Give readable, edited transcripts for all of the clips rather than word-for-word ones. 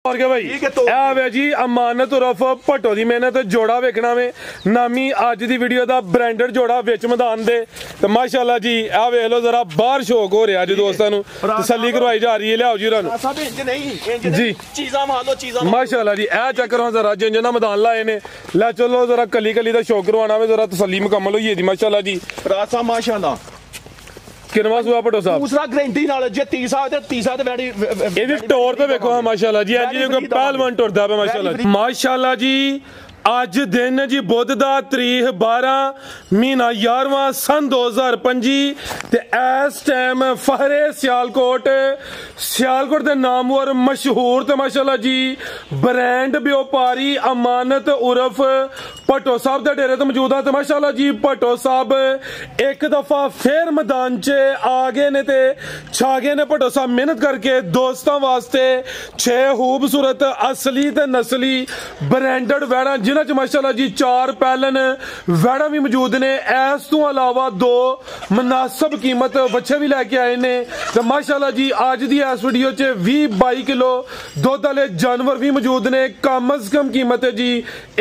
भाई जी अमानत उर्फ भट्टो की मेहनत जोड़ा वेखना वे नामी अज की वीडियो का ब्रांडेड जोड़ा विच मैदान दे तो माशाल्लाह जी आ वेख लो जरा बाहर शौक हो रहा जी दोस्तों तसल्ली करवाई जा रही है लियाओ जी जी माशाल्लाह जी ए चेक करो जरा जिंज ना मैदान लाए ने लै चलो जरा कली कली का शौक करवाना वे जरा तसल्ली मुकम्मल हुई है माशाल्लाह जी माशाल्लाह किनवा सुआ भट्टो साहब दूसरा गारंटी नाल जे तीसरा ते वैडी ए भी टोर ते देखो माशाल्लाह जी आज ये पहलवान टुरदा पे माशाल्लाह माशाल्लाह जी अज दिन जी बुध दा तारीख 12 महीना 11वां सन 2025 ते इस टाइम फहरे सियालकोट दे नामवर मशहूर ते माशाल्लाह जी ब्रांड व्यापारी अमानत उर्फ भट्टो साहब दे डेरे ते मौजूद है ते माशाल्लाह जी भट्टो साहब एक दफा फिर मैदान च आ गए ने ते छा गए ने भट्टो साहब मेहनत करके दोस्तों वास्ते 6 खूबसूरत असली ते नस्ली ब्रांडेड वैड़ा जिन्हां च माशाल्लाह जी 4 पैलन वैड़ा भी मौजूद ने इस तो अलावा 2 मुनासिब कीमत बच्चे भी लैके आए ने ते माशाल्लाह जी अज दी इस वीडियो च 20-22 किलो दुध वाले जानवर भी मौजूद ने कम अज कम कीमत है जी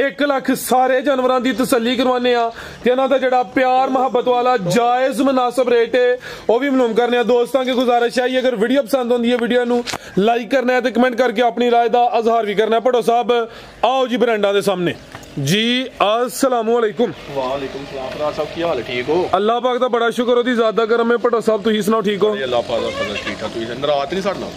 1 लाख सारे जानवरों की तसल्ली करवाने ते इन्हां दा जिहड़ा प्यार मुहब्बत वाला जायज मुनासिब रेट है वह भी मालूम करने दोस्तों की गुजारिश है अगर वीडियो पसंद होंदी है वीडियो नू लाइक करना है तो कमेंट करके अपनी राय का इजहार भी करना है भट्टो साहब आओ जी ब्रांडा दे सामने जी अस्सलाम वालेकुम वालेकुम सलाम फराज साहब की हाल है ठीक हो अल्लाह पाक दा बड़ा शुक्र ओदी ज़ात दा करम है भट्टो साहब तुसीं सुनाओ ठीक हो अल्लाह पाक दा फजल ठीक है तुसीं नाराज नहीं साडे नाल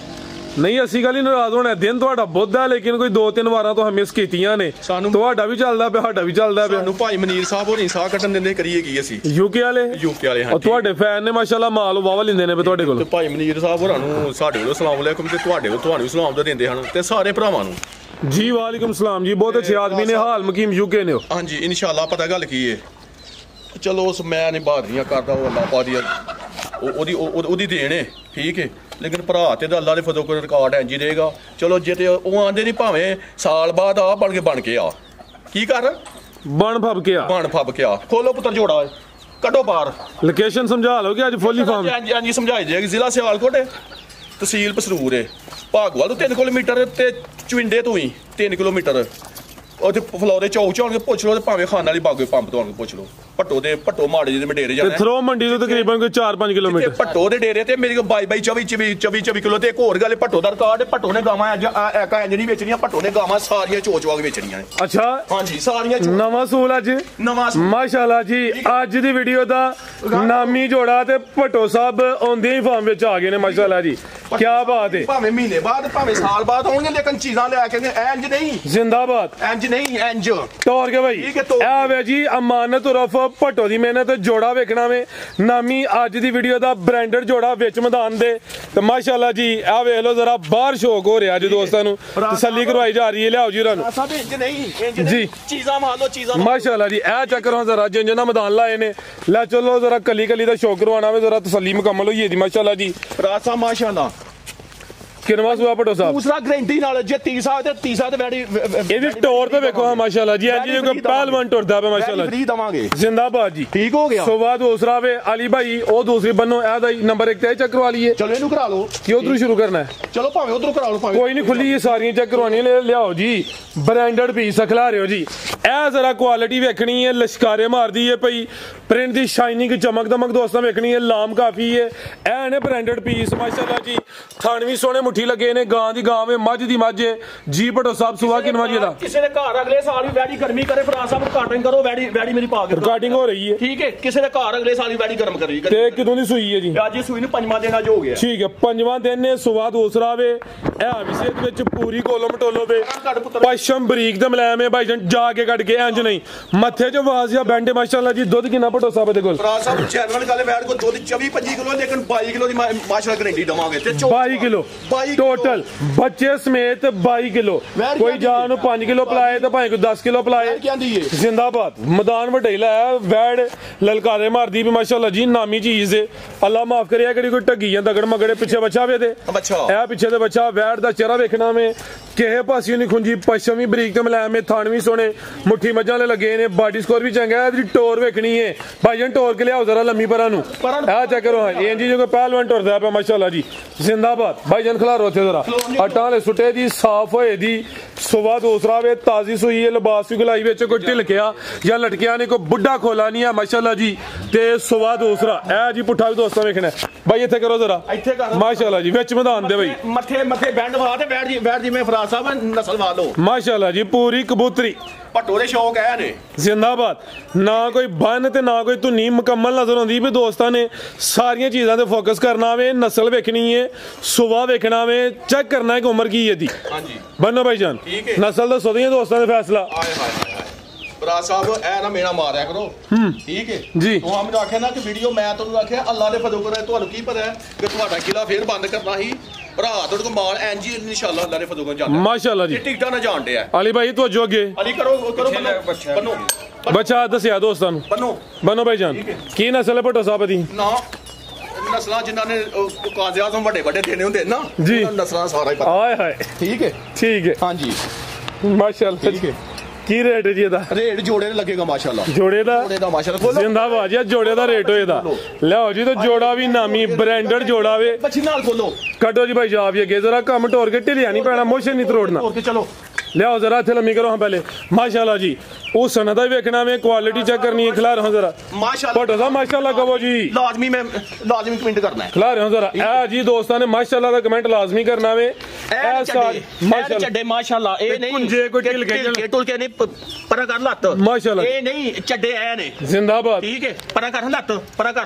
नहीं असी गल ही नाराज होना दिन तुहाडा बुध है लेकिन कोई 2-3 वारां तो मिस कीतियां ने तुहाडा भी चलदा पिया साडा भी चलदा पिया सानू भाई मनीर साहब होरी साह कटन दिंदे करिए की असी यूके वाले हां तुहाडे फैन ने माशाल्लाह माल वावा लिंदे ने तुहाडे कोल ते भाई मनीर साहब होरां नू साडे कोल अस्सलाम वालेकुम ते तुहाडे कोल तुहानू सलाम दा दिंदे हन ते सारे भरावां नू जी वालेकुम सलाम जी बहुत अच्छे आदमी ने हाल मकीम यूके ने हां जी इंशाल्लाह पता गल की है चलो उस मैं नहीं बहादरियां करदा ओ अल्लाह पाक दी ओदी देन है ठीक है लेकिन भरा ते अल्लाह दे फजल कोल रिकॉर्ड इंज ही रहेगा चलो जे ते ओ आंदे नहीं भावें साल बाद आ बन के आ की कर बन फब के आ खोलो पुत्र जोड़ा कटो पार लोकेशन समझा लो कि आज फुली फार्म हां जी समझाई जाएगी जिला सियालकोट है तहसील पसरूर है भागवाल तो 3 किलोमीटर ते चविंडे तो ही 3 किलोमीटर उथे फलौरे चौक च आके पुछ लो ते भावें खान वाली बागे पंप तो आके पुछ लो भट्टो माड़े जी डेरे जाना थ्रो मंडी तो तकरीबन कोई 4-5 किलोमीटर भट्टो दे डेरे ते मेरी 22-24 किलो ते एक होर गल भट्टो दा रिकॉर्ड भट्टो ने गावां अज एका इंज नहीं बेचनियां भट्टो ने गावां सारियां चोचवाग बेचनियां ने अच्छा हां जी सारियां नवा सूल अज माशाल्लाह जी अज दी वीडियो दा नामी जोड़ा ते भट्टो साहब ओंदे ही फार्म विच आ गए ने माशाल्लाह जी क्या बात है भावें महीने बाद भावें साल बाद होंगे लेकिन चीजां लेके इंज नहीं जिंदाबाद इंज नहीं इंज तौर के भाई ए वे जी अमानत उर्फ भट्टो की मेहनत जोड़ा वेखना वे नामी अज की वीडियो का ब्रांडेड जोड़ा विच मैदान दे तो माशाल्लाह जी आ वेख लो जरा बाहर शौक हो रहा जी दोस्तों तसल्ली करवाई जा रही है लियाओ जी जी माशाल्लाह जी ए चेक करो जरा जिंज ना मैदान लाए ने लै चलो जरा कली कली का शौक करवाना वे जरा तसल्ली मुकम्मल हुई है माशाल्लाह जी माशाल्लाह किनवा सुआ भट्टो साहब दूसरा गारंटी नाल जे तीसरा ते वैडी ए भी टोर ते देखो माशाल्लाह जी आज ये पहलवान टुरदा पे माशाल्लाह फ्री दवांगे जिंदाबाद जी ठीक हो गया सुबह दूसरा वे अली भाई ओ दूसरी बन्नो ए दा नंबर 1 ते चेक करवा लिए चलो इनु करा लो कि उधर शुरू करना है चलो भावें उधर करा लो भावें कोई नहीं खुली ये सारी चेक करवानी लियाओ जी ब्रांडेड पीस खिला रहे हो जी ए जरा क्वालिटी वेखनी है लश्कारे मारदी है भाई प्रिंट दी शाइनिंग चमक दमक दोस्तों वेखनी है लाम काफी है ए ने ब्रांडेड पीस माशाल्लाह जी थान भी सोने मुट्ठी लगे ने गां दी गां में मझ दी मझ जी भट्टो साहब सुबह किनवा जी दा किसी ने घर अगले साल भी वैडी गर्मी करे फराज साहब रिकॉर्डिंग करो वैडी मेरी पा के रिकॉर्डिंग हो रही है ठीक है किसी ने घर अगले साल भी वैडी गर्म करी ते किदों दी सूई है जी आज सूई ने 5वां दिन आज हो गया ठीक है 5वां दिन ने सुबह दूसरा वे ए विशेष विच पूरी कोलम टोलो वे पश्चिम बरीक ते मुलायम है भाईजान जाके कट के इंज नहीं मथे च आवाज या बैंड माशाल्लाह जी दुध कितना भट्टो साहब दे कोल फराज साहब चैनल गल बैठ को दुध 24-25 किलो लेकिन 22 किलो दी माशाल्लाह गारंटी दवांगे ते 22 किलो टोटल बच्चे समेत 22 किलो कोई जान 5 किलो पिलाए तो भाई 10 किलो पिलाए जिंदाबाद मैदान वड्डा लाया वैड ललकारे मारदी भी माशाल्लाह जी नामी चीज है अल्लाह माफ करे कि कोई टगी दगड़ मगड़े पिछे बच्चा वे दे पिछे दे बच्चा वैड दा चेहरा वेखना में किहे पासियों नहीं खुंजी पश्चिमी बरीक ते मुलायम में थान भी सोने मुट्ठी मज्जां लगे ने बॉडी स्कोर भी चंगा है टोर वेखनी है भाईजान टोर के लियाओ जरा लम्मी परा नु आ चेक करो ये जी जो पहलवान टुरदा पे माशाल्लाह जी जिंदाबाद भाईजान खिलारो थे जरा अटाले सुटे जी साफ होए दी सुबह दूसरा वे ताजी सुई है लिबास भी गुलाई विच कोई ढिलकिया या लटकिया नहीं कोई बुढ़ा खोला नहीं है माशाल्लाह जी ते सुबह दूसरा ए जी पुठा भी दोस्तों वेखना भाई इत्थे करो जरा माशाल्लाह जी विच मैदान दे भाई मथे मथे बैंड वा ते बैठ जी मैं फराज साहब नस्ल वा लो माशाल्लाह जी पूरी कबूतरी भट्टो दे शौक है ने जिंदाबाद ना कोई बन ते ना कोई धुनी मुकम्मल नजर आंदी भी दोस्तां ने सारियां चीज़ां ते फोकस करना वे नस्ल वेखनी है सुबह वेखना वे चेक करना है कि उम्र की है दी हां जी बनो भाईजान नस्ल दसो दी दोस्तां दे फैसला बराज साहब ए ना मेरा मारिया करो ठीक है जी तो हम आखे ना कि वीडियो मैं तो आखे अल्लाह दे फजल करे ਤੁਹਾਨੂੰ ਕੀ ਪਤਾ ਹੈ ਕਿ ਤੁਹਾਡਾ ਕਿਲਾ ਫੇਰ ਬੰਦ ਕਰਨਾ ਹੀ ਭਰਾ ਤੁਹਾਡੇ ਕੋਲ ਮਾਲ ਐਂਜ ਹੀ ਇਨਸ਼ਾਅੱਲਾ ਅੱਲਾਹ ਦੇ ਫਜ਼ਲ ਨਾਲ ਜਾਂਦਾ माशाल्लाह जी ਟਿਕਟਾਂ ਨਾ ਜਾਣਦੇ ਆ अली भाई तो जो अगे ਅਲੀ ਕਰੋ ਬੰਨੋ बच्चा दसिया दोस्तां नु ਬੰਨੋ बनो भाईजान की नस्ल है भट्टो साहब दी ਨਾ ਨਸਲਾਂ ਜਿਨ੍ਹਾਂ ਨੇ ਕਾਜ਼ੇ ਆਜ਼ਮ ਵੱਡੇ ਵੱਡੇ ਦੇਣੇ ਹੁੰਦੇ ਨਾ ਜੀ ਨਸਲਾਂ ਸਾਰਾ ਹੀ ਪਤਾ आए हाय ठीक है हाँ जी माशाल्लाह ठीक है की रेट है जी ਇਹਦਾ रेट जोड़े लगेगा माशाल्लाह जोड़े ਦਾ माशाल्लाह खोलो जिंदाबाद जी जोड़े ਦਾ रेट ਹੋਏਦਾ ਲਿਆਓ ਜੀ तो जोड़ा भी नामी ब्रांडेड जोड़ा वे बच्ची नाल खोलो कटो जी भाई जाब ये अगे जरा कम टोर के ढिलिया नहीं पैना मोशन नहीं तरोड़ना ओके चलो लियाओ जरा इत्थे लम्मी करो हाँ पहले माशाल्लाह जी उस सनद दा वेखना वे क्वालिटी चेक करनी है खिला रहा हूं जरा माशाल्लाह भट्टो साहब माशाल्लाह कहो जी लाजमी कमेंट करना है खिला रहे हो जरा ए जी दोस्तों ने माशाल्लाह दा कमेंट लाजमी करना वे माशाल्लाह चड्डे माशाल्लाह ए नहीं कुंजे कोई ढिल के टुल के नहीं परा कर लत माशाल्लाह ए नहीं चड्डे ए ने जिंदाबाद ठीक है परा कर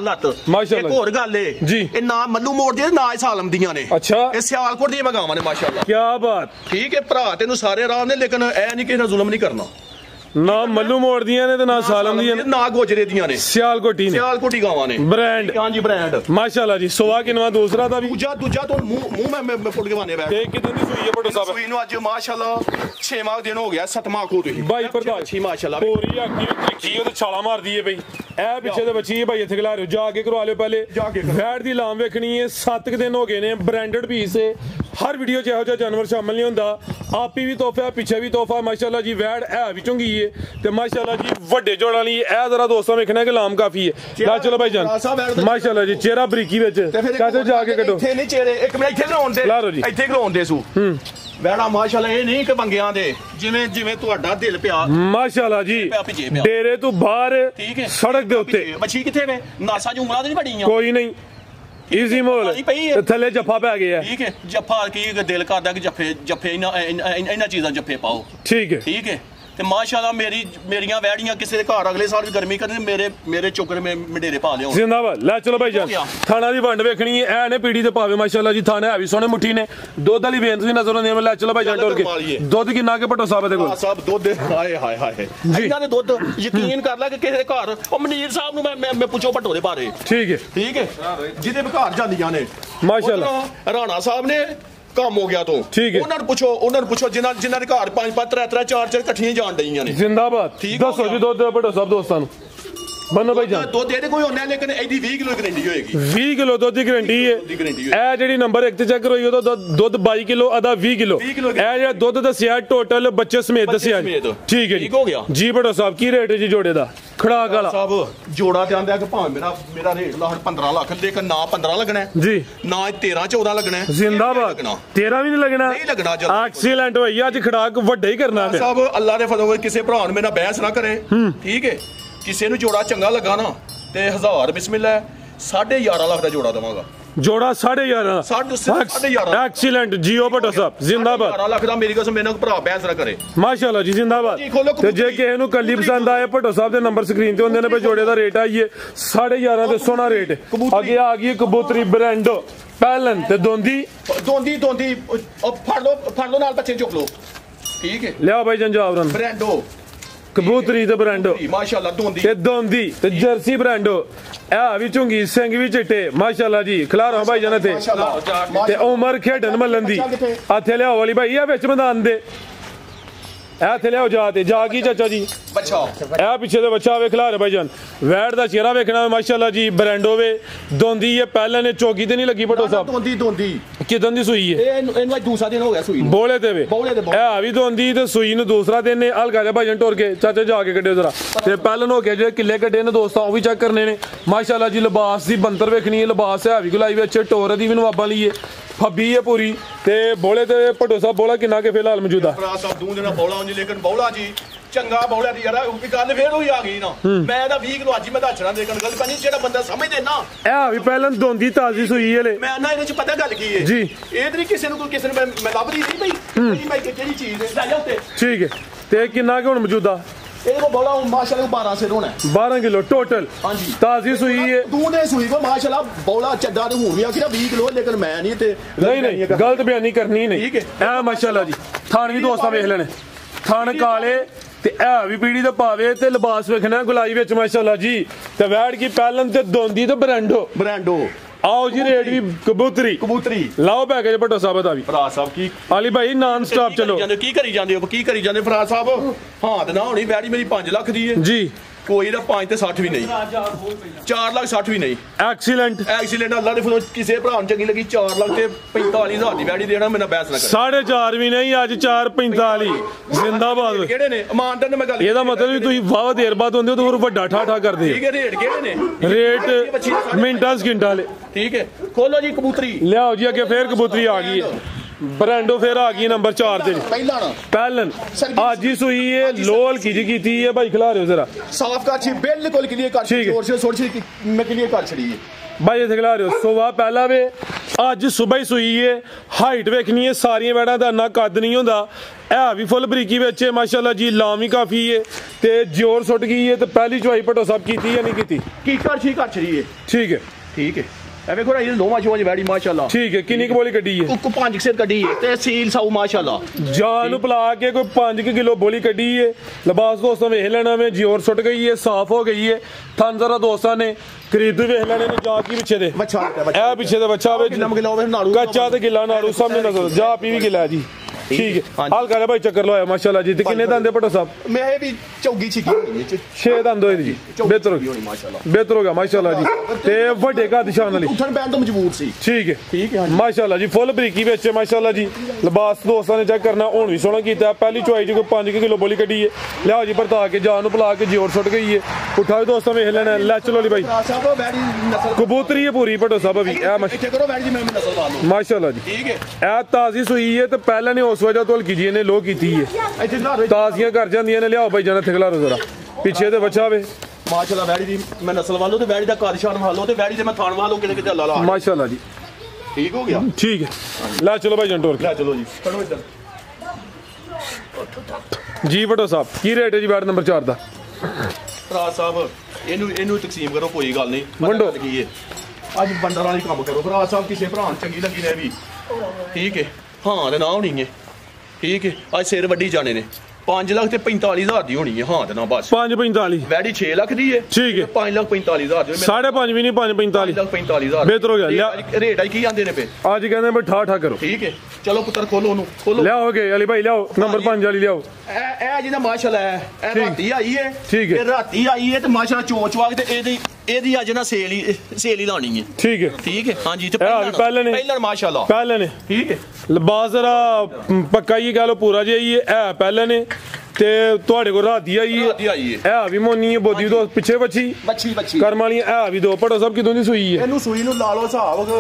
लत माशाल्लाह एक और गल है जी ए ना मल्लू मोड़ दे ना सालम दियां ने अच्छा ए सियालकोट दी मगावां ने माशाल्लाह क्या बात ठीक है भरा तेनु सारे राह ने लेकिन ए नहीं कि जुल्म नहीं करना ना मल्लू मोड़ दियां ने ते ना सालम दियां ने ना गोजरे दियां ने सियालकोटी गावां ने ब्रांड हां जी ब्रांड माशाल्लाह जी सुवा किनवा दूसरा था भी दूजा तो मुंह में फुल के बाने बैठ ते कितनी दी सुई है भट्टो साहब सुई नु आज माशाल्लाह 6वां दिन हो गया 7वां आखो तुसी भाई प्रधान अच्छी माशाल्लाह पूरी आखी देखी ओते छाला मार दी है भाई ए पीछे ते बच्ची है भाई इथे खिला रहे हो जाके करवा लो पहले वैट दी लाम वेखनी है 7 दिन हो गए ने ब्रांडेड पीस है हर वीडियो च ਇਹੋ ਜਿਹਾ जानवर शामिल नहीं ਹੁੰਦਾ आपी भी तोहफा पीछे भी तोहफा माशाल्लाह जी वैट है भी चंगी है ते माशाल्लाह जी ਵੱਡੇ ਜੋੜਾਂ ਲਈ ਇਹ ਜ਼ਰਾ ਦੋਸਤਾਂ ਵੇਖਣਾ ਕਿ ਲਾਮ ਕਾਫੀ ਹੈ ਲਾ ਚਲੋ ਭਾਈ ਜਾਨ ਮਾਸ਼ਾਅੱਲਾ ਜੀ ਚਿਹਰਾ ਬਰੀਕੀ ਵਿੱਚ ਕਾਹਦੇ ਜਾ ਕੇ ਕੱਢੋ ਇੱਥੇ ਨਹੀਂ ਚਿਹਰੇ ਇੱਕ ਮਿੰਟ ਇੱਥੇ ਲਾਉਣ ਦੇ ਲਾਰੋ ਜੀ ਇੱਥੇ ਲਾਉਣ ਦੇ ਸੂ ਵੈੜਾ ਮਾਸ਼ਾਅੱਲਾ ਇਹ ਨਹੀਂ ਕਿ ਬੰਗਿਆਂ ਦੇ ਜਿਵੇਂ ਤੁਹਾਡਾ ਦਿਲ ਪਿਆ ਮਾਸ਼ਾਅੱਲਾ ਜੀ ਡੇਰੇ ਤੋਂ ਬਾਹਰ ਸੜਕ ਦੇ ਉੱਤੇ ਮੱਛੀ ਕਿੱਥੇ ਵੇ ਨਾਸਾ ਜੀ ਉਂਗਲਾਂ ਤੇ ਨਹੀਂ ਬੜੀਆਂ ਕੋਈ ਨਹੀਂ ਈਜ਼ੀ ਮੋਲ ਥੱਲੇ ਜੱਫਾ ਪੈ ਗਿਆ ਠੀਕ ਹੈ ਜੱਫਾ ਕੀ ਦਿਲ ਕਰਦਾ ਕਿ ਜੱਫੇ ਇਹਨਾਂ ਚੀਜ਼ਾਂ ਜੱਫੇ ਪਾਓ ਠੀਕ ਹੈ ਤੇ ਮਾਸ਼ਾਅੱਲਾ ਮੇਰੀਆਂ ਵੈੜੀਆਂ ਕਿਸੇ ਦੇ ਘਰ ਅਗਲੇ ਸਾਲ ਵੀ ਗਰਮੀ ਕਰਨੀ ਮੇਰੇ ਚੋਕਰ ਮੈਂ ਮਡੇਰੇ ਪਾ ਲਿਆਉਂ ਜ਼ਿੰਦਾਬਾਦ ਲੈ ਚਲੋ ਭਾਈ ਜਾਨ ਥਾਣਾ ਦੀ ਵੰਡ ਵੇਖਣੀ ਐ ਨੇ ਪੀੜੀ ਤੇ ਪਾਵੇ ਮਾਸ਼ਾਅੱਲਾ ਜੀ ਥਾਣਾ ਹੈ ਵੀ ਸੋਹਣੇ ਮੁੱਠੀ ਨੇ ਦੁੱਧ ਵਾਲੀ ਵੇਂਤ ਵੀ ਨਜ਼ਰ ਆਉਂਦੀ ਹੈ ਲੈ ਚਲੋ ਭਾਈ ਜਾਨ ਟੋਰ ਕੇ ਦੁੱਧ ਕਿੰਨਾ ਕੇ ਭੱਟੋ ਸਾਹਿਬ ਦੇ ਕੋਲ ਸਾਹਿਬ ਦੁੱਧ ਹਾਏ ਇਹਨਾਂ ਦੇ ਦੁੱਧ ਯਕੀਨ ਕਰ ਲੈ ਕਿ ਕਿਸੇ ਦੇ ਘਰ ਉਹ ਮਨੀਰ ਸਾਹਿਬ ਨੂੰ ਮੈਂ ਪੁੱਛੋ ਭੱਟੋ ਦੇ ਬਾਰੇ ਠੀਕ ਹੈ ਜਿਹਦੇ ਵੀ ਘਰ ਜਾਂਦੀਆਂ ਨੇ ਮਾਸ਼ਾਅੱਲਾ ਰਾਣਾ ਸਾਹਿਬ ਨੇ ਕੰਮ ਹੋ ਗਿਆ ਤੋਂ ਉਹਨਾਂ ਨੂੰ ਪੁੱਛੋ ਜਿਨ੍ਹਾਂ ਦੇ ਘਰ 5 3 4 ਇਕੱਠੀਆਂ ਜਾਣ ਡਈਆਂ ਨੇ ਜ਼ਿੰਦਾਬਾਦ ਦੱਸੋ ਜੀ ਦੁੱਧ ਭੱਟੋ ਸਾਹਿਬ ਦੋਸਤਾਂ ਨੂੰ बनो भाई जान दुध दे कोई होना लेकिन एडी 20 किलो गारंटी होएगी 20 किलो दुध दी गारंटी है ए जेडी नंबर 1 ते चेक करो यो तो दुध 22 किलो आधा 20 किलो ए जेड़ा दुध दसिया टोटल बच्चे समेत दसिया ठीक है जी हो गया जी भट्टो साहब की रेट है जी जोड़े दा खड़ाक वाला साहब जोड़ा ते आंदा कि भाਵੇਂ मेरा रेट ला 15 लाख लेकिन ना 15 लगना है जी ना 13 14 लगना है जिंदाबाद 13 भी नहीं लगना एक्सीलेंट होई आज खड़ाक ਵੱਡਾ ਹੀ ਕਰਨਾ है साहब अल्लाह दे फजल किसे भरा ने मेरा बहस ना करे ठीक है ਕਿਸੇ ਨੂੰ ਜੋੜਾ ਚੰਗਾ ਲੱਗਾ ਨਾ ਤੇ 1000 ਬਿਸਮਿਲ੍ਲਾ 11.5 ਲੱਖ ਦਾ ਜੋੜਾ ਦਵਾਂਗਾ ਜੋੜਾ 11.5 ਐਕਸੀਲੈਂਟ ਜੀਓ ਭੱਟੋ ਸਾਹਿਬ ਜ਼ਿੰਦਾਬਾਦ 11 ਲੱਖ ਦਾ ਮੇਰੀ ਕਸਮ ਮੈਨੂੰ ਭਰਾ ਬਹਿਸ ਨਾ ਕਰੇ ਮਾਸ਼ਾਅੱਲਾ ਜੀ ਜ਼ਿੰਦਾਬਾਦ ਤੇ ਜੇ ਕਿਸੇ ਨੂੰ ਕੱਲੀ ਪਸੰਦ ਆਏ ਭੱਟੋ ਸਾਹਿਬ ਦੇ ਨੰਬਰ ਸਕਰੀਨ ਤੇ ਹੁੰਦੇ ਨੇ ਪੇ ਜੋੜੇ ਦਾ ਰੇਟ ਆਈਏ 11.5 ਤੇ ਸੋਨਾ ਰੇਟ ਅੱਗੇ ਆ ਗਈ ਕਬੂਤਰੀ ਬ੍ਰਾਂਡੋ ਪਹਿਲਨ ਤੇ ਦੋਂਦੀ ਫੜ ਲਓ ਨਾਲ ਬੱਚੇ ਚੁੱਕ ਲਓ ਠੀਕ ਹੈ ਲਿਆ ਭਾਈ ਜੰਜਾਬ ਰਨ ਬ੍ਰਾਂਡੋ कबूतरी ते ब्रांडो माशाल्लाह दोंदी ते जर्सी ब्रांडो ए भी चुंगी सिंह भी चिट्टे माशाल्लाह जी खिलारो भाई जान थे ते उमर खेडन मलन दी हथे लियाओ वाली भाई ए विच मैदान दे ए हथे लियाओ जा की चाचा जी ਬੱਚਾ ਇਹ ਪਿੱਛੇ ਦੇ ਬੱਚਾ ਵੇਖ ਲਾ ਰੇ ਭਾਈਜਾਨ ਵੈੜ ਦਾ ਚਿਹਰਾ ਵੇਖਣਾ ਮਾਸ਼ਾਅੱਲਾ ਜੀ ਬਰੈਂਡੋ ਵੇ ਦੋਂਦੀ ਇਹ ਪਹਿਲਾਂ ਨੇ ਚੌਕੀ ਤੇ ਨਹੀਂ ਲੱਗੀ ਭੱਟੋ ਸਾਹਿਬ ਦੋਂਦੀ ਕਿਦਾਂ ਦੀ ਸੂਈ ਹੈ ਇਹਨੂੰ ਦੂਸਰਾ ਦਿਨ ਹੋ ਗਿਆ ਸੂਈ ਬੋਲੇ ਤੇ ਵੇ ਇਹ ਵੀ ਦੋਂਦੀ ਤੇ ਸੂਈ ਨੂੰ ਦੂਸਰਾ ਦਿਨ ਨੇ ਹਲਕਾ ਜਿਹਾ ਭਾਈਜਾਨ ਟੋਰ ਕੇ ਚਾਚਾ ਜਾ ਕੇ ਕੱਢਿਓ ਜ਼ਰਾ ਤੇ ਪਹਿਲਾਂ ਹੋ ਗਿਆ ਜਿਹੜੇ ਕਿੱਲੇ ਕੱਢੇ ਨੇ ਦੋਸਤਾਂ ਉਹ ਵੀ ਚੈੱਕ ਕਰਨੇ ਨੇ ਮਾਸ਼ਾਅੱਲਾ ਜੀ ਲਿਬਾਸ ਦੀ ਬੰਤਰ ਵੇਖਣੀ ਹੈ ਲਿਬਾਸ ਹੈ ਵੀ ਗੁਲਾਈ ਵਿੱਚ ਟੋਰ ਦੀ ਵੀ ਨਵਾਬਾਂ ਲਈਏ ਫੱਬੀ ਹੈ ਪੂਰੀ ਤੇ ਬੋਲੇ ਤੇ ਭੱਟੋ ਸਾਹਿਬ ਬੋਲਾ ਕਿੰਨਾ ਕੇ ਫਿਲਹਾਲ ਮੌਜੂਦਾ ਭਰਾ ਸਾਹਿਬ ਦੂੰ ਦੇਣਾ ਬੋਲਾ ਉਂਝ ਲੇਕਿਨ ਬੋਲਾ ਜੀ ਚੰਗਾ ਬੋਲਿਆ ਦੀ ਯਾਰ ਉਹ ਗੱਲ ਫੇਰ ਹੋਈ ਆ ਗਈ ਨਾ ਮੈਂ ਤਾਂ 20 ਕਿਲੋ ਅੱਜ ਮੈਂ ਦੱਸਣਾ ਦੇਖਣ ਗੱਲ ਪਾਣੀ ਜਿਹੜਾ ਬੰਦਾ ਸਮਝਦੇ ਨਾ ਇਹ ਵੀ ਪਹਿਲਾਂ ਦੋਂਦੀ ਤਾਜ਼ੀ ਸੂਈ ਹਲੇ ਮੈਂ ਨਾ ਇਹਦੇ ਚ ਪਤਾ ਗੱਲ ਕੀ ਹੈ ਜੀ ਇਹ ਤੇ ਕਿਸੇ ਨੂੰ ਮੈਂ ਲੱਭਦੀ ਨਹੀਂ ਬਈ ਮੈਂ ਕਿਹੜੀ ਚੀਜ਼ ਹੈ ਲੈ ਜਾ ਉੱਤੇ ਠੀਕ ਹੈ ਤੇ ਕਿੰਨਾ ਕਿ ਹੁਣ ਮੌਜੂਦਾ ਇਹਦੇ ਕੋ ਬੋਲਾ ਮਾਸ਼ਾਅੱਲਾ 12 ਸੇ ਹੋਣਾ 12 ਕਿਲੋ ਟੋਟਲ ਹਾਂਜੀ ਤਾਜ਼ੀ ਸੂਈ ਹੈ ਤੂੰ ਨੇ ਸੂਈ ਕੋ ਮਾਸ਼ਾਅੱਲਾ ਬੋਲਾ ਚੱਡਾ ਤੇ ਹੁਣ ਵੀ ਆਖਿਆ 20 ਕਿਲੋ ਲੇਕਿਨ ਮੈਂ ਨਹੀਂ ਤੇ ਨਹੀਂ ਗਲਤ ਬਿਆਨੀ ਕਰਨੀ ਨਹੀਂ ਠੀਕ ਹੈ ਇਹ ਮਾਸ਼ਾਅੱਲਾ ਜੀ ਥਾਣ ਵੀ ਦੋਸਤਾਂ ਵੇਖ ਲੈਣੇ ਥਾਣ ਕਾਲੇ ਤੇ ਇਹ ਵੀ ਪੀੜੀ ਤੇ ਪਾਵੇ ਤੇ ਲਿਬਾਸ ਵੇਖਣਾ ਗੁਲਾਈ ਵਿੱਚ ਮਾਸ਼ਾਅੱਲਾ ਜੀ ਤੇ ਵੈੜ ਕੀ ਪਹਿਲਨ ਤੇ ਦੋਂਦੀ ਤੇ ਬਰੈਂਡੋ आओ जी रेट भी कबूतरी लाओ पैकेज भट्टो साहब दा भी भरा साहब की अली भाई नॉन स्टॉप चलो की करी जांदे भरा साहब हां ते ना होनी बैठी मेरी 5 लाख दी है जी कोई ना 5 ਤੇ 60 ਵੀ ਨਹੀਂ 4 ਲੱਖ 60 ਵੀ ਨਹੀਂ ਐਕਸੀਲੈਂਟ ਅੱਲਾਹ ਦੇ ਫਜ਼ਲ ਕਿਸੇ ਭਰਾ ਨੂੰ ਚੰਗੀ ਲੱਗੀ 4 ਲੱਖ ਤੇ 45000 ਦੀ ਵੈੜੀ ਦੇਣਾ ਮੈਨਾਂ ਬੈਸ ਨਾ ਕਰ 4.5 ਵੀ ਨਹੀਂ ਅੱਜ 4.45 ਜ਼ਿੰਦਾਬਾਦ ਕਿਹੜੇ ਨੇ ਇਮਾਨਦਾਰ ਨੇ ਮੈਂ ਗੱਲ ਇਹਦਾ ਮਤਲਬ ਵੀ ਤੁਸੀਂ ਵਾਹ ਦੇਰ ਬਾਅਦ ਹੁੰਦੇ ਹੋ ਤਾਂ ਹੋਰ ਵੱਡਾ ਠਾਠਾ ਕਰਦੇ ਠੀਕ ਹੈ ਰੇਟ ਕਿਹੜੇ ਨੇ ਰੇਟ ਮਿੰਟਾਂ ਸਕਿੰਟਾਂ ਵਾਲੇ ਠੀਕ ਹੈ ਖੋਲੋ ਜੀ ਕਬੂਤਰੀ ਲਿਆਓ ਜੀ ਅੱਗੇ ਫੇਰ ਕਬੂਤਰੀ ਆ ਗਈ ਹੈ ਬਰੈਂਡੋ ਫੇਰ ਆ ਗਈ ਨੰਬਰ 4 ਤੇ ਪਹਿਲਨ ਅੱਜ ਹੀ ਸੂਈ ਹੈ ਲੋਲ ਕੀਤੀ ਹੈ ਭਾਈ ਖਿਲਾ ਰਹੇ ਜ਼ਰਾ ਸਾਫ ਕਰ ਛੀ ਬਿਲਕੁਲ ਕਲੀਅਰ ਕਰ ਛੀ ਜ਼ੋਰ ਸੇ ਛੋੜ ਛੀ ਮੈਂ ਕਲੀਅਰ ਕਰ ਛੜੀ ਹੈ भाई इतने खिला रहे हो सुबह पहला वे अज सुबह ही सूई है हाइट वेखनी है सारिया वैड़ा का इन्ना कद नहीं होंदा है भी फुल बरीकी विच माशाअल्लाह जी लाम ही काफ़ी है ते जोर सुट गई है तो पहली चवाई भट्टो साहब की या नहीं की कर छड़ी है ठीक है ए देखो ना ये लो माशो वाली बैडी माशाल्लाह ठीक है कितनी की बोली कड्डी है को 5 सेर कड्डी है ते सील साउ माशाल्लाह जान पिला के कोई 5 किलो बोली कड्डी है लिबास दोस्तों वेख लेना में जोर सुट गई है साफ हो गई है थन जरा दोस्तों ने करीब वेख लेने ने जा की पीछे दे ए पीछे दे बच्चा कच्चा ते गिला नाड़ू सामने नजर जा पी भी गिला जी ठीक है हाल कर भाई चक्कर लवाया माशाल्लाह जी ते किन्ने दंदे भट्टो साहब मैं ये भी चौगी छिकी 6 दंद होए जी बेहतर हो गया माशाल्लाह जी ते ਵੱਡੇ ਕੱਦ ਸ਼ਾਨ ਵਾਲੀ ਉਠਣ ਬੈਣ ਤੋਂ ਮਜਬੂਰ ਸੀ ਠੀਕ ਹੈ ਮਾਸ਼ਾਅੱਲਾ ਜੀ ਫੁੱਲ ਬਰੀਕੀ ਵਿੱਚ ਮਾਸ਼ਾਅੱਲਾ ਜੀ ਲਿਬਾਸ ਦੋਸਤਾਂ ਨੇ ਚੈੱਕ ਕਰਨਾ ਹੁਣ ਵੀ ਸੋਹਣਾ ਕੀਤਾ ਪਹਿਲੀ ਚੁਆਈ ਚ ਕੋਈ 5 ਕਿਲੋ ਬੋਲੀ ਕੱਢੀ ਹੈ ਲਿਆਓ ਜੀ ਪਰਤਾ ਕੇ ਜਾਨ ਨੂੰ ਪਲਾ ਕੇ ਜੋਰ ਸੁੱਟ ਗਈ ਹੈ ਉਠਾ ਵੀ ਦੋਸਤਾਂ ਵੇਖ ਲੈਣਾ ਲੈ ਚਲੋ ਲਈ ਭਾਈ ਕਬੂਤਰੀ ਹੈ ਪੂਰੀ ਭੱਟੋ ਸਾਹਿਬ ਵੀ ਇੱਥੇ ਕਰੋ ਬੈਠ ਜੀ ਮੈਂ ਨਸਲ ਲਾ ਲਓ ਮਾਸ਼ਾਅੱਲਾ ਜੀ ਠੀਕ ਹੈ ਇਹ ਤਾਜ਼ੀ ਸੂਈ ਹੈ ਤੇ ਪਹਿਲਾਂ ਨੇ ਉਸ ਵਜ੍ਹਾ ਤੋਂ ਹਲਕੀ ਜੀ ਇਹਨੇ ਲੋ ਕੀਤੀ ਹੈ ਤਾਜ਼ੀਆਂ ਕਰ ਜਾਂਦੀਆਂ ਨੇ ਲਿਆਓ ਭਾਈ ਜਾਨਾ ਥਗਲਾ ਰੋ ਜ਼ਰਾ ਪਿੱਛੇ ਤੇ ਬੱਚਾ ਵੇ माशाल्लाह वैड़ी दी मैं नस्ल वालों ते वैड़ी दा कादशान वालों ते वैड़ी दे मैं थान वालों किने किते अल्लाह ला माशाल्लाह जी ठीक हो गया ठीक है ला चलो भाई जंटोर ला चलो जी खड़ो इधर जी भट्टो साहब की रेट है जी बैट नंबर 4 दा भरा साहब इनू तकसीम करो कोई गल नहीं वंडो की है आज बंडर वाली काम करो भरा साहब किसे भरा चंगी लगी ने भी ठीक है हां ते ना होनी है ठीक है आज सिर वड्डी जाने ने 5 ਲੱਖ ਤੇ 45000 ਦੀ ਹੋਣੀ ਹੈ ਹਾਂ ਤੇ ਨਾ ਬਸ 545 ਵੈੜੀ 6 ਲੱਖ ਦੀ ਹੈ ਠੀਕ ਹੈ 5,45,000 ਦੀ 5.5 ਵੀ ਨਹੀਂ 545 5,45,000 ਬਿਹਤਰ ਹੋ ਗਿਆ ਰੇਟ ਆ ਕੀ ਆਂਦੇ ਨੇ ਪੇ ਅੱਜ ਕਹਿੰਦੇ ਮੈਂ ਠਾ ਕਰੋ ਠੀਕ ਹੈ ਚਲੋ ਪੁੱਤਰ ਖੋਲੋ ਉਹਨੂੰ ਖੋਲੋ ਲਿਆਓਗੇ ਅਲੀ ਭਾਈ ਲਿਆਓ ਨੰਬਰ 5 ਵਾਲੀ ਲਿਆਓ ਇਹ ਜਿਹਦਾ ਮਾਸ਼ਾਅੱਲਾ ਹੈ ਇਹ ਰਾਤੀ ਆਈ ਹੈ ਠੀਕ ਹੈ ਇਹ ਰਾਤੀ ਆਈ ਹੈ ਤੇ ਮਾਸ਼ਾਅੱਲਾ ਚੋਚਵਾ ਕੇ ਤੇ ਇਹਦੀ ਅੱਜ ਨਾ ਸੇਲ ਹੀ ਲਾਣੀ ਹੈ ਠੀਕ ਹੈ ਹਾਂਜੀ ਤੇ ਪਹਿਲਾਂ ਮਾਸ਼ਾਅੱਲਾ ਪਹਿਲਾਂ ਨੇ ਠੀਕ ਹੈ ਲਿਬਾਸ ਜ਼ਰਾ ਪੱਕਾ ਹੀ ਕਹ ਲੋ ਪੂਰਾ ਜਿਹਾ ਹੀ ਹੈ ਪਹਿਲਾਂ ਨੇ ਤੇ ਤੁਹਾਡੇ ਕੋਲ ਰਾਤੀ ਆਈ ਹੈ ਇਹ ਵੀ ਮੋਨੀ ਹੈ ਬੋਦੀ ਤੋਂ ਪਿੱਛੇ ਬੱਚੀ ਕਰਮ ਵਾਲੀਆਂ ਇਹ ਵੀ ਦੋ ਭੱਟੋ ਸਾਹਿਬ ਕਿਦੋਂ ਦੀ ਸੂਈ ਹੈ ਇਹਨੂੰ ਸੂਈ ਨੂੰ ਲਾ ਲਓ ਹਿਸਾਬ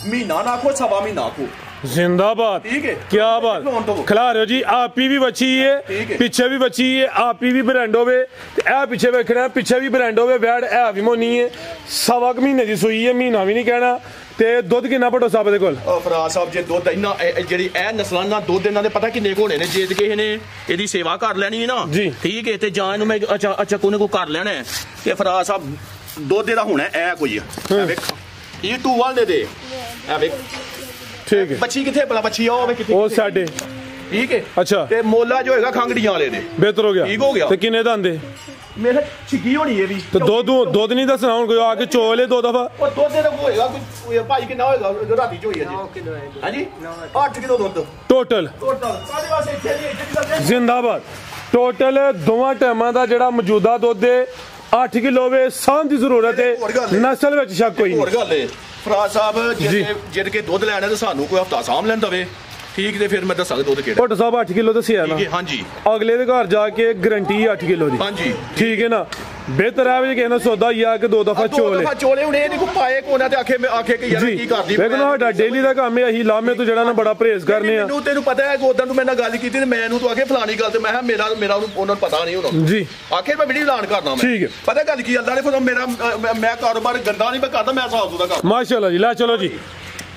ਮਹੀਨਾ ਨਾ ਕੋ ਸਵਾ ਮਹੀਨਾ ਕੋ जिंदाबाद क्या बात खिला रहे हो जी आपी भी बची है पीछे भी बची है आपी भी ब्रांडो वे ए पीछे वेखना पीछे भी ब्रांडो वे वैड ए भी मोनी है सवा महीने की सूई है महीना भी नहीं कहना ਤੇ ਦੁੱਧ ਕਿੰਨਾ ਭੱਟੋ ਸਾਹਿਬ ਦੇ ਕੋਲ ਫਰਾ ਸਾਹਿਬ ਜੇ ਦੁੱਧ ਇੰਨਾ ਜਿਹੜੀ ਇਹ ਨਸਲਾਂ ਨਾਲ ਦੁੱਧ ਇਹਨਾਂ ਦੇ ਪਤਾ ਕਿੰਨੇ ਘੋੜੇ ਨੇ ਜੇ ਕਿਸੇ ਨੇ ਇਹਦੀ ਸੇਵਾ ਕਰ ਲੈਣੀ ਹੈ ਨਾ ਠੀਕ ਹੈ ਤੇ ਜਾਂ ਇਹਨੂੰ ਮੈਂ ਅੱਛਾ ਕੋਨੇ ਕੋ ਕਰ ਲੈਣਾ ਤੇ ਫਰਾ ਸਾਹਿਬ ਦੁੱਧ ਇਹਦਾ ਹੋਣਾ ਇਹ ਕੋਈ ਆ ਵੇਖ ਇਹ ਟੂ ਵਾਲ ਦੇ ਇਹ ਵੇਖ ਠੀਕ ਹੈ ਬੱਚੀ ਕਿੱਥੇ ਭਲਾ ਬੱਚੀ ਆ ਉਹ ਕਿੱਥੇ ਉਹ ਸਾਡੇ ਠੀਕ ਹੈ ਅੱਛਾ ਤੇ ਮੋਲਾ ਜੋ ਹੈਗਾ ਖੰਗੜੀਆਂ ਵਾਲੇ ਦੇ ਬਿਹਤਰ ਹੋ ਗਿਆ ਠੀਕ ਹੋ ਗਿਆ ਤੇ ਕਿੰਨੇ ਦੰਦੇ ਮੇਰੇ ਛਿੱਗੀ ਹੋਣੀ ਹੈ ਵੀ ਤੇ ਦੁੱਧ ਨਹੀਂ ਦੱਸਣਾ ਹੁਣ ਕੋਈ ਆ ਕੇ ਚੋਲੇ ਦੋ ਦਫਾ ਉਹ ਦੁੱਧ ਦਾ ਹੋਏਗਾ ਕੋਈ ਭਾਈ ਕਿੰਨਾ ਹੋਏਗਾ ਰਾਤੀ ਚ ਹੋਈ ਹੈ ਜੀ ਹਾਂਜੀ 8 ਕਿਲੋ ਦੁੱਧ ਟੋਟਲ ਕਾਦੇ ਵਾਸਤੇ ਇੱਥੇ ਦੀ ਜ਼ਿੰਦਾਬਾਦ ਟੋਟਲ ਦੋਵਾਂ ਟਾਈਮਾਂ ਦਾ ਜਿਹੜਾ ਮੌਜੂਦਾ ਦੁੱਧ ਹੈ 8 ਕਿਲੋ ਵੇ। ਸਾਂਭ ਦੀ ਜ਼ਰੂਰਤ ਹੈ, ਨਸਲ ਵਿੱਚ ਸ਼ੱਕ ਕੋਈ ਨਹੀਂ। ਹੋਰ ਗੱਲ ਹੈ ਫਰਾਜ਼ ਸਾਹਿਬ, ਜਿਹਦੇ ਕੇ ਦੁੱਧ ਲੈਣਾ ਤੇ ਸਾਨੂੰ ਕੋਈ ਹਫਤਾ ਸਾਂਭ ਲੈਣ ਦਵੇ, ਠੀਕ, ਤੇ ਫਿਰ ਮੈਂ ਦੱਸਾਂਗਾ ਦੁੱਧ ਕਿਹੜਾ। ਭੁੱਟ ਸਾਹਿਬ 8 ਕਿਲੋ ਦੱਸਿਆ ਨਾ? ਹਾਂਜੀ। ਅਗਲੇ ਦੇ ਘਰ ਜਾ ਕੇ ਗਰੰਟੀ 8 ਕਿਲੋ ਦੀ। ਹਾਂਜੀ ਠੀਕ ਹੈ ਨਾ। ਬਿਹਤਰ ਹੈ ਵੀ ਕਿਸੇ ਨਾਲ ਸੌਦਾ ਹੀ ਆ ਕਿ 2 ਦਫਾ ਚੋਲੇ ਹੁਣ ਇਹ ਨਹੀਂ ਕੋ ਪਾਏ ਕੋਨਾ ਤੇ ਆਖੇ ਕਿ ਯਾਰ ਕੀ ਕਰਦੀ। ਲੇਕਿਨ ਸਾਡਾ ਡੇਲੀ ਦਾ ਕੰਮ ਹੈ, ਅਸੀਂ ਲਾਮੇ ਤੋਂ ਜਿਹੜਾ ਨਾ ਬੜਾ ਪਰਹੇਜ਼ ਕਰਨੇ ਆ। ਮੈਨੂੰ ਤੈਨੂੰ ਪਤਾ ਹੈ ਕਿ ਉਦੋਂ ਤੂੰ ਮੇਰੇ ਨਾਲ ਗੱਲ ਕੀਤੀ ਤੇ ਮੈਨੂੰ ਤੂੰ ਆਖੇ ਫਲਾਣੀ ਗੱਲ ਤੇ ਮੈਂ ਕਿਹਾ ਮੇਰਾ ਉਹਨਾਂ ਨੂੰ ਪਤਾ ਨਹੀਂ ਹੋਣਾ ਜੀ। ਆਖੇ ਮੈਂ ਵੀਡੀਓ ਐਲਾਨ ਕਰਦਾ ਮੈਂ। ਠੀਕ ਹੈ। ਪਤਾ ਗੱਲ ਕੀ ਅੱਲਾ ਨੇ ਫਿਰ ਮੇਰਾ ਮੈਂ ਕਾਰੋਬਾਰ ਗੰਦਾ ਨਹੀਂ ਮੈਂ ਕਰਦਾ, ਮੈਂ ਹਿਸਾਬ ਦਾ ਕਰਦਾ। ਮਾਸ਼ਾਅੱਲਾ ਜੀ। ਲੈ ਚਲੋ ਜੀ।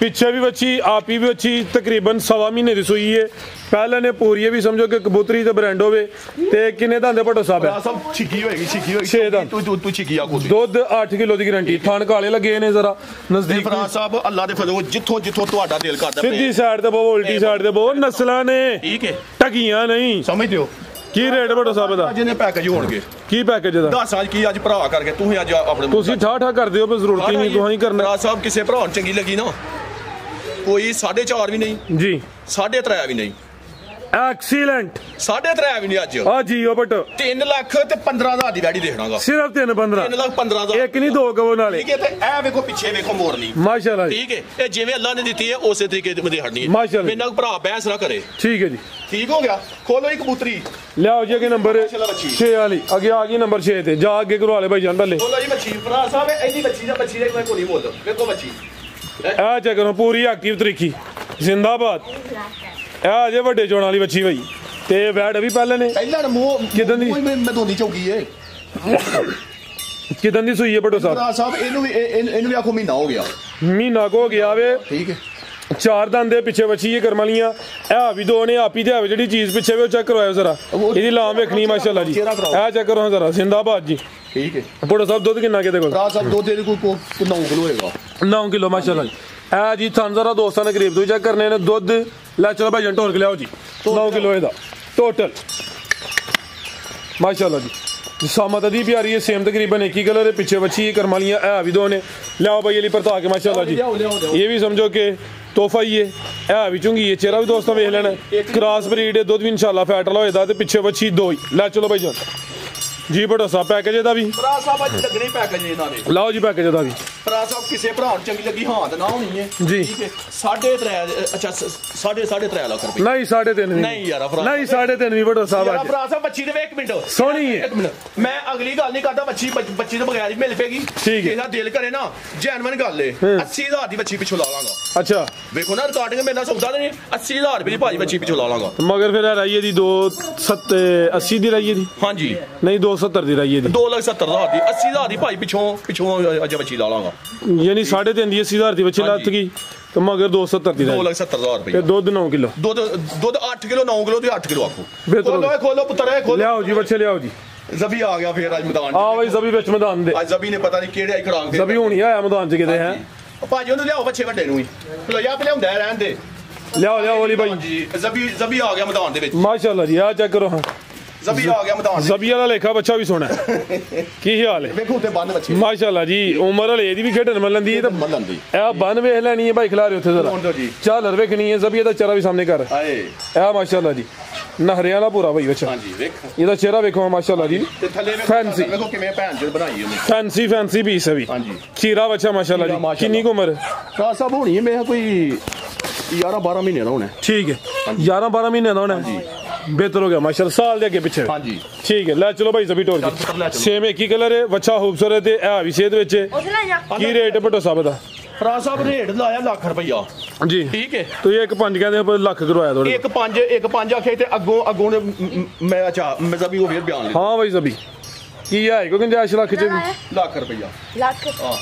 ਪਿੱਛੇ ਵੀ ਬੱਚੀ, ਆਪੀ ਵੀ ਬੱਚੀ ਤਕਰੀਬਨ 1.25 ਮਹੀਨੇ ਦੀ ਸੂਈ ਹੈ। ਪਹਿਲੇ ਨੇ ਪੂਰੀ ਵੀ ਸਮਝੋ ਕਿ ਕਬੂਤਰੀ ਤੇ ਬ੍ਰਾਂਡ ਹੋਵੇ। ਤੇ ਕਿੰਨੇ ਦੰਦੇ ਭੱਟੋ ਸਾਹਿਬ ਹੈ? ਸਭ ਛਿੱਕੀ ਹੋਏਗੀ 6 ਦੰਦ। ਤੂੰ ਛਿੱਕੀ ਆ ਕੋਈ ਦੁੱਧ 8 ਕਿਲੋ ਦੀ ਗਾਰੰਟੀ। ਥਣ ਕਾਲੇ ਲੱਗੇ ਨੇ ਜ਼ਰਾ ਨਜ਼ਦੀਕ। ਫਰਾਜ਼ ਸਾਹਿਬ ਅੱਲਾ ਦੇ ਫਜ਼ਲ ਜਿੱਥੋਂ ਤੁਹਾਡਾ ਦਿਲ ਕਰਦਾ ਸਿੱਧੀ ਸਾਈਡ ਤੇ ਬਹੁਤ, ਉਲਟੀ ਸਾਈਡ ਤੇ ਬਹੁਤ। ਨਸਲਾਂ ਨੇ, ਠੀਕ ਹੈ, ਟਕੀਆਂ ਨਹੀਂ। ਸਮਝਦੇ ਹੋ ਕੀ ਰੇਟ ਭੱਟੋ ਸਾਹਿਬ ਦਾ? ਜਿਹਨੇ ਪੈਕੇਜ ਹੋਣਗੇ। ਕੀ ਪੈਕੇਜ ਦਾ? ਦੱਸ ਅੱਜ ਕੀ ਅੱਜ ਭਰਾ ਕਰਕੇ ਤੁਸੀਂ ਅੱਜ ਆਪਣੇ ਤੁਸੀਂ ਠਾਠਾ ਕਰਦੇ ਹੋ, ਪਰ ਜ਼ਰੂਰਤ ਹੀ ਨਹੀਂ ਤੁਸੀਂ ਕਰਨਾ। ਫਰਾਜ਼ ਸਾਹਿਬ ਕਿਸੇ ਭਰਾ ਨੂੰ ਚੰਗੀ ਲੱਗੀ ਨਾ, ਕੋਈ 4.5 ਵੀ ਨਹੀਂ ਜੀ, 3.5 ਵੀ ਨਹੀਂ, ਐਕਸੀਲੈਂਟ 3.5 ਵੀ ਨਹੀਂ ਅੱਜ। ਆ ਜੀ ਉਹ ਬਟ 3 ਲੱਖ ਤੇ 15,000 ਦੀ ਵੈਡੀ ਦੇਖਣਾਗਾ। ਸਿਰਫ 3-15 3,15,000 ਇੱਕ ਨਹੀਂ ਦੋ ਕਵੋ ਨਾਲੇ। ਠੀਕ ਹੈ। ਤੇ ਇਹ ਵੇਖੋ ਪਿੱਛੇ ਵੇਖੋ ਮੋਰਨੀ ਮਾਸ਼ਾਅੱਲਾ। ਠੀਕ ਹੈ। ਇਹ ਜਿਵੇਂ ਅੱਲਾ ਨੇ ਦਿੱਤੀ ਹੈ ਉਸੇ ਤਰੀਕੇ ਦੀ ਹੜਨੀ ਹੈ। ਮਾਸ਼ਾਅੱਲਾ। ਮੇਰੇ ਨਾਲ ਭਰਾ ਬਹਿਸ ਨਾ ਕਰੇ। ਠੀਕ ਹੈ ਜੀ। ਠੀਕ ਹੋ ਗਿਆ। ਖੋਲੋ ਇੱਕ ਕਬੂਤਰੀ ਲਿਆਓ ਜੀ। ਅੱਗੇ ਨੰਬਰ 6 ਵਾਲੀ ਅੱਗੇ ਆ ਗਈ ਨੰਬਰ 6 ਤੇ ਜਾ ਅੱਗੇ ਕਰਵਾ ਲੈ ਭਾਈ ਜਾਨ ਪਹਿਲੇ। ਖੋਲੋ ਜੀ ਬੱਚੀ। ਭਰਾ ਸਾਹਿਬ ਇਹਦੀ ਬੱਚੀ ਦਾ ਮੈਂ ਕੋਈ ਨਹੀਂ ਬੋਲਦਾ। ਵੇਖੋ ਬੱਚੀ ਆ ਚੈੱਕ ਕਰੋ, ਪੂਰੀ ਐਕਟਿਵ ਤਰੀਕੀ ਜ਼ਿੰਦਾਬਾਦ। ਆ ਜੇ ਵੱਡੇ ਚੋਣ ਵਾਲੀ ਬੱਚੀ ਭਾਈ। ਤੇ ਵੈਡ ਵੀ ਪਹਿਲੇ ਨੇ ਪਹਿਲਾਂ ਮੂੰਹ ਕਿਦਾਂ ਦੀ ਮੈਂ ਦੋਨੀ ਚੌਕੀ ਏ। ਕਿਦਾਂ ਦੀ ਸੂਈ ਹੈ ਭੱਟੋ ਸਾਹਿਬ? ਭਰਾ ਸਾਹਿਬ ਇਹਨੂੰ ਵੀ ਆਖੋ ਮਹੀਨਾ ਹੋ ਗਿਆ। ਮਹੀਨਾ ਕੋ ਹੋ ਗਿਆ ਵੇ। ਠੀਕ ਹੈ। 4 ਦੰਦ ਦੇ ਪਿੱਛੇ ਬੱਚੀ ਇਹ ਕਰਮ ਵਾਲੀਆਂ। ਇਹ ਵੀ ਦੋ ਨੇ ਆਪੀ ਤੇ ਜਿਹੜੀ ਚੀਜ਼ ਪਿੱਛੇ ਵੇ ਉਹ ਚੈੱਕ ਕਰਵਾਇਓ ਜ਼ਰਾ। ਇਹਦੀ ਲਾਮ ਵੇਖਣੀ ਮਾਸ਼ਾਅੱਲਾ ਜੀ। ਇਹ ਚੈੱਕ ਕਰੋ ਜ਼ਰਾ। ਜ਼ਿੰਦਾਬਾਦ ਜੀ। ਠੀਕ ਹੈ। ਭੱਟੋ ਸਾਹਿਬ ਦੁੱਧ ਕਿੰਨਾ ਕਿਤੇ ਕੋਲ? ਭਰਾ ਸਾਹਿਬ ਦੁੱਧ ਇਹਦੇ ਕੋਈ 9 ਕਿਲੋ ਹੋਏਗਾ। 9 ਕਿਲੋ ਮਾਸ਼ਾਅੱਲਾ ਜੀ। ਇਹ ਜੀ ਤੁਹਾਨੂੰ ਜ਼ਰਾ ਦੋਸਤਾਂ ਨੇ ਕਰੀਬ ਤੋਂ ਚੈੱਕ ਕਰਨੇ ਨੇ ਦੁੱਧ। ਲੈ ਚਲੋ ਭਾਈ ਢੋਲ ਕੇ ਲਿਆਓ ਜੀ। 9 ਕਿਲੋ ਇਹਦਾ ਟੋਟਲ ਮਾਸ਼ਾਅੱਲਾ ਜੀ। ਸਾਮਤ ਦੀ ਪਿਆਰੀ ਹੈ ਸੇਮ ਤਕਰੀਬਨ ਇੱਕ ਹੀ ਕਲਰ ਹੈ। ਪਿੱਛੇ ਬੱਚੀ ਕਰਮ ਵਾਲੀਆਂ ਇਹ ਵੀ ਦੋ ਨੇ। ਲਿਆਓ ਭਾਈ ਅਲੀ ਪਰਤਾ ਕੇ ਮਾਸ਼ਾਅੱਲਾ ਜੀ। ਇਹ ਵੀ ਸਮਝੋ ਕਿ ਤੋਹਫਾ ਹੀ ਹੈ। ਇਹ ਵੀ ਚੁੰਗੀ ਹੈ। ਚਿਹਰਾ ਵੀ ਦੋਸਤਾਂ ਵੇਖ ਲੈਣਾ। ਕ੍ਰਾਸ ਬਰੀਡ ਹੈ। ਦੁੱਧ ਵੀ ਇਨਸ਼ਾਅੱਲਾ ਫੈਟ ਵਾਲਾ ਹੋਏਦਾ। ਤੇ ਪਿੱਛੇ ਬੱਚੀ 2 ਹੀ। ਲੈ ਚਲੋ ਭਾਈ ਜਾਨ ਜੀ। ਭੱਟੋ ਸਾਹਿਬ ਪੈਕੇਜ ਇਹਦਾ ਵੀ ਭਰਾ ਸਾਹਿਬ ਅੱਜ ਲੱਗਣੀ ਪੈਕੇਜ ਇਹਨਾਂ ਦੇ। ਲਾਓ ਜੀ ਪੈਕੇਜ ਇਹਦਾ ਵੀ। ਭਰਾ ਸਾਹਿਬ ਕਿਸੇ ਭਰਾ ਨੂੰ ਚੰਗੀ ਲੱਗੀ ਹਾਂ ਤੇ ਨਾ ਹੋਣੀ ਹੈ ਜੀ। ਠੀਕ ਹੈ। 3.5 ਅੱਛਾ 3.5 ਲੱਖ ਰੁਪਏ ਨਹੀਂ 3.5 ਨਹੀਂ ਯਾਰ ਭਰਾ ਨਹੀਂ 3.5 ਵੀ ਭੱਟੋ ਸਾਹਿਬ ਅੱਜ ਭਰਾ ਸਾਹਿਬ ਬੱਚੀ ਦੇ ਵੇ ਇੱਕ ਮਿੰਟ ਸੋਹਣੀ ਹੈ। ਇੱਕ ਮਿੰਟ ਮੈਂ ਅਗਲੀ ਗੱਲ ਨਹੀਂ ਕਰਦਾ। ਬੱਚੀ ਤੋਂ ਬਗੈਰ ਹੀ ਮਿਲ ਪੇਗੀ। ਠੀਕ ਹੈ। ਇਹਦਾ ਦਿਲ ਕਰੇ ਨਾ ਜੈਨੂਇਨ ਗੱਲ ਏ 80,000 ਦੀ ਬੱਚੀ ਪਿੱਛੋਂ ਲਾ ਲਾਂਗਾ। ਅੱਛਾ ਵੇਖੋ ਨਾ ਰਿਕਾਰਡਿੰਗ ਮੇਰੇ ਨਾਲ ਸੌਦਾ ਨਹੀਂ 80,000 ਰੁਪਏ ਦੀ ਭਾਜੀ ਬੱਚੀ ਪਿੱਛੋਂ ਲਾ ਲਾਂਗਾ। ਮਗਰ ਫਿਰ ਰਾਈਏ ਦੀ 280 ਦੀ ਰਾਈਏ ਦੀ ਹਾਂਜੀ ਨਹੀਂ 270 ਦੀ ਰਾਈਏ ਦੀ 2,70,000 ਦੀ 80,000 ਦੀ ਭਾਈ ਪਿੱਛੋਂ ਅੱਜ ਬੱਚੀ ਲਾ ਲਾਂਗਾ। ਯਾਨੀ 3.5 ਦੀ 80,000 ਦੀ ਬੱਚੀ ਲੱਤ ਗਈ ਤੇ ਮਗਰ 270 ਦੀ 2,70,000 ਰੁਪਏ। ਤੇ ਦੁੱਧ 9 ਕਿਲੋ ਦੁੱਧ 8 ਕਿਲੋ 9 ਕਿਲੋ ਤੇ 8 ਕਿਲੋ ਆਖੋ। ਖੋਲੋ ਪੁੱਤਰ ਖੋਲੋ। ਲਿਆਓ ਜੀ ਬੱਚੇ ਲਿਆਓ ਜੀ। ਜ਼ਬੀ ਆ ਗਿਆ ਫੇਰ ਅੱਜ ਮੈਦਾਨ। ਆ ਬਈ ਜ਼ਬੀ ਵਿੱਚ ਮੈਦਾਨ ਦੇ। ਅੱਜ ਜ਼ਬੀ ਨੇ ਪਤਾ ਨਹੀਂ ਕਿਹੜੇ ਆਈ ਖੜਾਂਗੇ। ਜ਼ਬੀ ਹੋਣੀ ਆਇਆ ਮੈਦਾਨ ਚ ਕਿਤੇ ਹੈ। ਭਾਜੀ ਉਹਨੂੰ ਲਿਆਓ ਬੱਚੇ ਵੱਡੇ ਨੂੰ ਹੀ ਖਲੋਇਆ ਪਿਆ ਹੁੰਦਾ ਰਹਿਣ ਦੇ। ਲਿਆਓ ਅਲੀ ਭਾਈ ਜੀ। ਜ਼ਬੀ ਆ ਗਿਆ ਮੈਦਾਨ ਦੇ ਵਿੱਚ ਮਾਸ਼ਾਅੱਲਾ ਜੀ। ਆ ਚੈੱਕ ਕਰੋ ਹਾਂ ਜ਼ਬੀ ਆ ਗਿਆ ਮੈਦਾਨ। ਜ਼ਬੀ ਵਾਲਾ ਲੇਖਾ ਬੱਚਾ ਵੀ ਸੋਹਣਾ। ਕੀ ਹਾਲ ਹੈ? ਵੇਖੋ ਤੇ ਬੰਨ ਬੱਚੇ ਮਾਸ਼ਾਅੱਲਾ ਜੀ। ਉਮਰ ਵਾਲੇ ਇਹਦੀ ਵੀ ਖੇਡਣ ਮਿਲਣ ਦੀ ਤੇ ਇਹ ਬੰਨ ਵੇਖ ਲੈਣੀ ਹੈ ਭਾਈ ਖਿਲਾਰੇ ਉੱਥੇ ਜ਼ਰਾ ਝਾਲਰ ਵੇਖਣੀ ਹੈ। ਜ਼ਬੀ ਦਾ ਚਿਹਰਾ ਵੀ ਸਾਹਮਣੇ ਕਰ। ਇਹ ਮਾਸ਼ਾਅੱਲਾ ਜੀ ਨਹਰਿਆਂ ਦਾ ਪੂਰਾ ਭਾਈ ਬੱਚਾ। ਹਾਂਜੀ ਵੇਖ ਇਹਦਾ ਚਿਹਰਾ ਵੇਖੋ ਮਾਸ਼ਾਅੱਲਾ ਜੀ। ਤੇ ਥੱਲੇ ਫੈਂਸੀ ਵੇਖੋ ਕਿਵੇਂ ਭੈਣ ਜੀ ਬਣਾਈ ਉਹਨੇ। ਫੈਂਸੀ ਪੀਸ ਹੈ ਵੀ। ਹਾਂਜੀ ਖੀਰਾ ਬੱਚਾ ਮਾਸ਼ਾਅੱਲਾ ਜੀ। ਕਿੰਨੀ ਕੁ ਉਮਰ? ਭਰਾ ਸਾਹਿਬ ਹੋਣੀ ਹੈ ਮੈਂ ਕੋਈ 11-12 ਮਹੀਨੇ ਦਾ ਹੋਣਾ। ਠੀਕ ਹੈ 11-12 ਮਹੀਨੇ ਦਾ ਹੋਣਾ। ਬਿਹਤਰ ਹੋ ਗਿਆ ਮਾਸ਼ਾਅੱਲਾ ਸਾਲ ਦੇ ਅੱਗੇ ਪਿੱਛੇ। ਹਾਂਜੀ ਠੀਕ ਹੈ। ਲੈ ਚਲੋ ਭਾਈ ਜ਼ਬੀ ਟੋਰ ਜੀ। ਸੇਮ ਇੱਕ ਹੀ ਕਲਰ ਹੈ। ਬੱਚਾ ਖੂਬਸੂਰਤ ਹੈ। ਇਹ ਵੀ ਸਿਹਤ ਵਿੱਚ ਕੀ ਰੇਟ ਹੈ ਭੱਟੋ ਸਾਹਿਬ ਦਾ? ਭਰਾ ਸਾਹਿਬ ਰੇਟ ਲਾਇਆ ਲੱਖ ਰੁਪਈਆ ਜੀ। ਠੀਕ ਹੈ। ਤੁਸੀਂ 1.5 ਕਹਿੰਦੇ ਲੱਖ ਕਰਵਾਇਆ ਥੋੜਾ। 1.5 ਆਖੇ ਤੇ ਅੱਗੋਂ ਮੈਂ ਅੱਛਾ ਮੈਂ ਜ਼ਬੀ ਉਹ ਫੇਰ ਬਿਆਨ ਲੈ। ਹਾਂ ਭਾਈ ਜ਼ਬੀ ਕੀ ਹੈ ਕੋਈ ਗੁੰਜਾਇਸ਼ ਲੱਖ ਚ? ਲੱਖ ਰੁਪਈਆ ਲੱਖ ਹਾਂ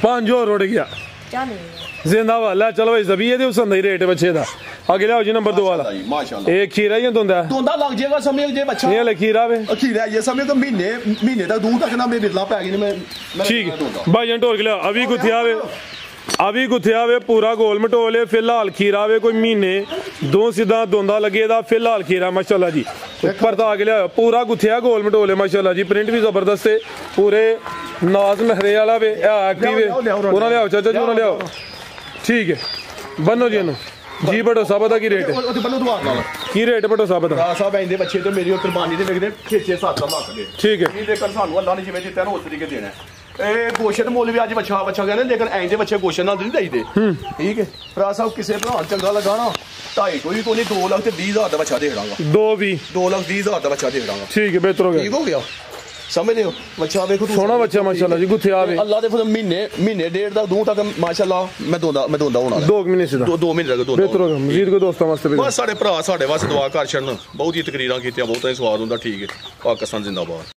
5 ਹੋਰ ਉੜ ਗਿਆ। ਜ਼ਿੰਦਾਬਾਦ। ਲੈ ਚਲੋ ਭਾਈ ਜ਼ਬੀ ਇਹਦੇ ਉਸ ਦਾ ਰੇਟ ਬੱਚੇ ਦਾ। ਅੱਗੇ ਲਿਆਓ ਜੀ ਨੰਬਰ 2 ਵਾਲਾ। ਮਾਸ਼ਾਅੱਲਾ ਇਹ ਖੀਰਾ ਹੀ ਦੋਂਦਾ ਲੱਗ ਜਾਏਗਾ ਸਮੇਂ ਜੇ ਬੱਚਾ ਇਹ ਲੈ ਖੀਰਾ ਵੇ ਖੀਰਾ ਇਹ ਸਮੇਂ ਤੋਂ ਮਹੀਨੇ ਦਾ ਦੂਰ ਤੱਕ ਨਾ ਮੇਰੇ ਬਿਰਲਾ ਪੈ ਗਈ ਨੇ ਮੈਂ ਠੀਕ ਭਾਈ ਜਨ ਢੋਲ ਕੇ ਲਿਆ। ਅਭੀ ਗੁੱਥਿਆ ਵੇ ਪੂਰਾ ਗੋਲ ਮਟੋਲੇ। ਫਿਲਹਾਲ ਖੀਰਾ ਵੇ ਕੋਈ ਮਹੀਨੇ 2 ਸਿੱਧਾ ਦੋਂਦਾ ਲੱਗੇ ਦਾ। ਫਿਲਹਾਲ ਖੀਰਾ ਮਾਸ਼ਾਅੱਲਾ ਜੀ। ਪਰਦਾ ਆ ਕੇ ਲਿਆ ਪੂਰਾ ਗੁੱਥਿਆ ਗੋਲ ਮਟੋਲੇ ਮਾਸ਼ਾਅੱਲਾ ਜੀ। ਪ੍ਰਿੰਟ ਵੀ ਜ਼ਬਰਦਸਤ ਹੈ। ਪੂਰੇ ਨਾਜ਼ ਮਹਿਰੇ ਵਾਲਾ ਵੇ। ਐਕਟਿਵ ਹੈ। ਉਹਨਾਂ ਲਿਆਓ ਚਾਚਾ ਜੀ ਉਹਨਾਂ ਲਿਆਓ। ਠੀਕ ਹੈ ਬੰਨੋ ਜੀ ਇਹਨੂੰ ਜੀ। ਭੱਟੋ ਸਾਹਿਬ ਦਾ ਕੀ ਰੇਟ ਹੈ? ਕੀ ਰੇਟ ਭੱਟੋ ਸਾਹਿਬ ਦਾ? ਭਰਾ ਸਾਹਿਬ ਇਹਦੇ ਬੱਚੇ ਤੇ ਮੇਰੀ ਕੁਰਬਾਨੀ ਦੇ ਵੇਖਦੇ 6-7 ਲੱਖ ਦੇ। ਠੀਕ ਹੈ। ਇਹ ਦੇਖਣ ਸਾਨੂੰ ਅੱਲਾ ਨੇ ਜਿਵੇਂ ਦਿੱਤਾ ਨਾ ਉਸ ਤਰੀਕੇ ਦੇਣਾ। ਇਹ ਗੋਸ਼ਤ ਮੁੱਲ ਵੀ ਅੱਜ ਬੱਚਾ ਕਹਿੰਦੇ, ਲੇਕਿਨ ਐਂ ਦੇ ਬੱਚੇ ਗੋਸ਼ਤ ਨਾਲ ਨਹੀਂ ਦੇਈਦੇ। ਠੀਕ ਹੈ ਭਰਾ ਸਾਹਿਬ, ਕਿਸੇ ਭਰਾ ਚੰਗਾ ਲੱਗਾ ਨਾ 2.5 ਕੋਈ ਨਹੀਂ 2 ਲੱਖ ਤੇ 20,000 ਦਾ ਬੱਚਾ ਦੇ ਦਾਂਗਾ। 2 ਲੱਖ 20,000 ਦਾ ਬੱਚਾ ਦੇ ਦਾਂਗਾ। ਠੀਕ ਹੈ, ਬਿਹਤਰ ਹੋ ਗਿਆ। ਠੀਕ ਹੋ ਗਿਆ, ਸਮਝਦੇ ਹੋ? ਬੱਚਾ ਵੇਖੋ ਸੋਹਣਾ ਬੱਚਾ ਮਾਸ਼ਾਅੱਲਾ ਜੀ, ਗੁੱਥਿਆ ਵੇ। ਅੱਲਾ ਦੇ ਮਹੀਨੇ ਡੇਢ ਦਾ ਦੂੰ ਤੱਕ ਮਾਸ਼ਾਅੱਲਾ ਮੈਂ ਦੋਂਦਾ ਹੋਣਾ। 2 ਮਹੀਨੇ ਸਿੱਧਾ 2 ਮਹੀਨੇ ਤੱਕ ਦੋਂਦਾ। ਬਿਹਤਰ ਹੋ ਗਿਆ। ਮਜ਼ੀਦ ਕੋਈ ਦੋਸਤਾਂ ਵਾਸਤੇ ਬਸ ਸਾਡੇ ਭਰਾ ਸਾਡੇ ਵਾਸਤੇ ਦੁਆ ਕਰ ਛੱਡਣ। ਬਹੁਤ ਹੀ ਤਕਰੀਰਾਂ ਕੀਤੀਆਂ, ਬਹੁਤਾਂ ਹੀ ਸਵਾਦ ਹੁੰਦਾ। ਠੀਕ ਹੈ, ਪਾਕਿਸਤਾਨ ਜ਼ਿੰਦਾਬਾਦ।